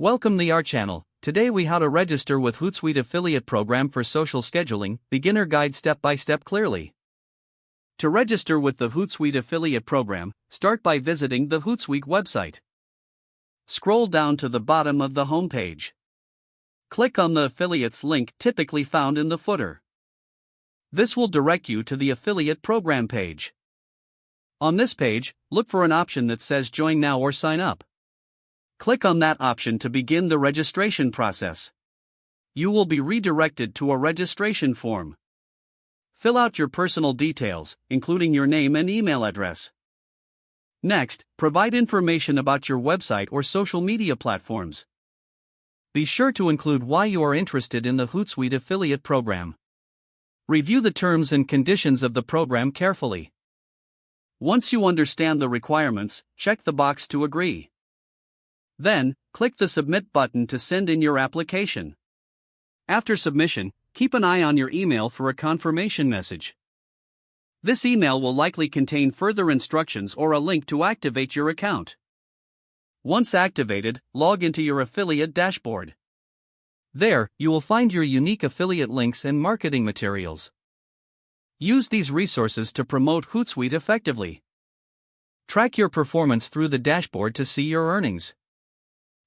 Welcome to our channel. Today we how to register with Hootsuite affiliate program for social scheduling, beginner guide step by step clearly. To register with the Hootsuite affiliate program, start by visiting the Hootsuite website. Scroll down to the bottom of the homepage. Click on the affiliates link typically found in the footer. This will direct you to the affiliate program page. On this page, look for an option that says Join Now or Sign Up. Click on that option to begin the registration process. You will be redirected to a registration form. Fill out your personal details, including your name and email address. Next, provide information about your website or social media platforms. Be sure to include why you are interested in the Hootsuite affiliate program. Review the terms and conditions of the program carefully. Once you understand the requirements, check the box to agree. Then, click the Submit button to send in your application. After submission, keep an eye on your email for a confirmation message. This email will likely contain further instructions or a link to activate your account. Once activated, log into your affiliate dashboard. There, you will find your unique affiliate links and marketing materials. Use these resources to promote Hootsuite effectively. Track your performance through the dashboard to see your earnings.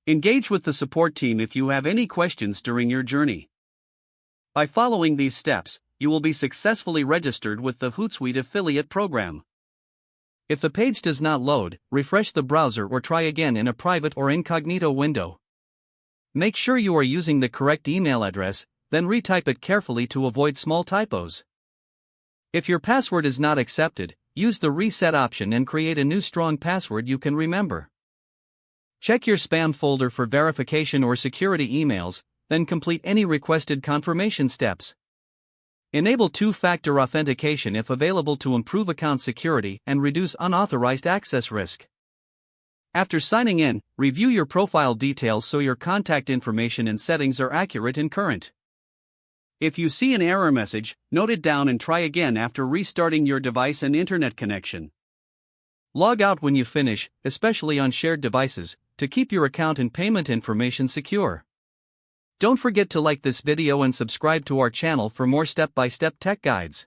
Engage with the support team if you have any questions during your journey. By following these steps, you will be successfully registered with the Hootsuite affiliate program. If the page does not load, refresh the browser or try again in a private or incognito window. Make sure you are using the correct email address, then retype it carefully to avoid small typos. If your password is not accepted, use the reset option and create a new strong password you can remember. Check your spam folder for verification or security emails, then complete any requested confirmation steps. Enable two-factor authentication if available to improve account security and reduce unauthorized access risk. After signing in, review your profile details so your contact information and settings are accurate and current. If you see an error message, note it down and try again after restarting your device and internet connection. Log out when you finish, especially on shared devices, to keep your account and payment information secure. Don't forget to like this video and subscribe to our channel for more step-by-step tech guides.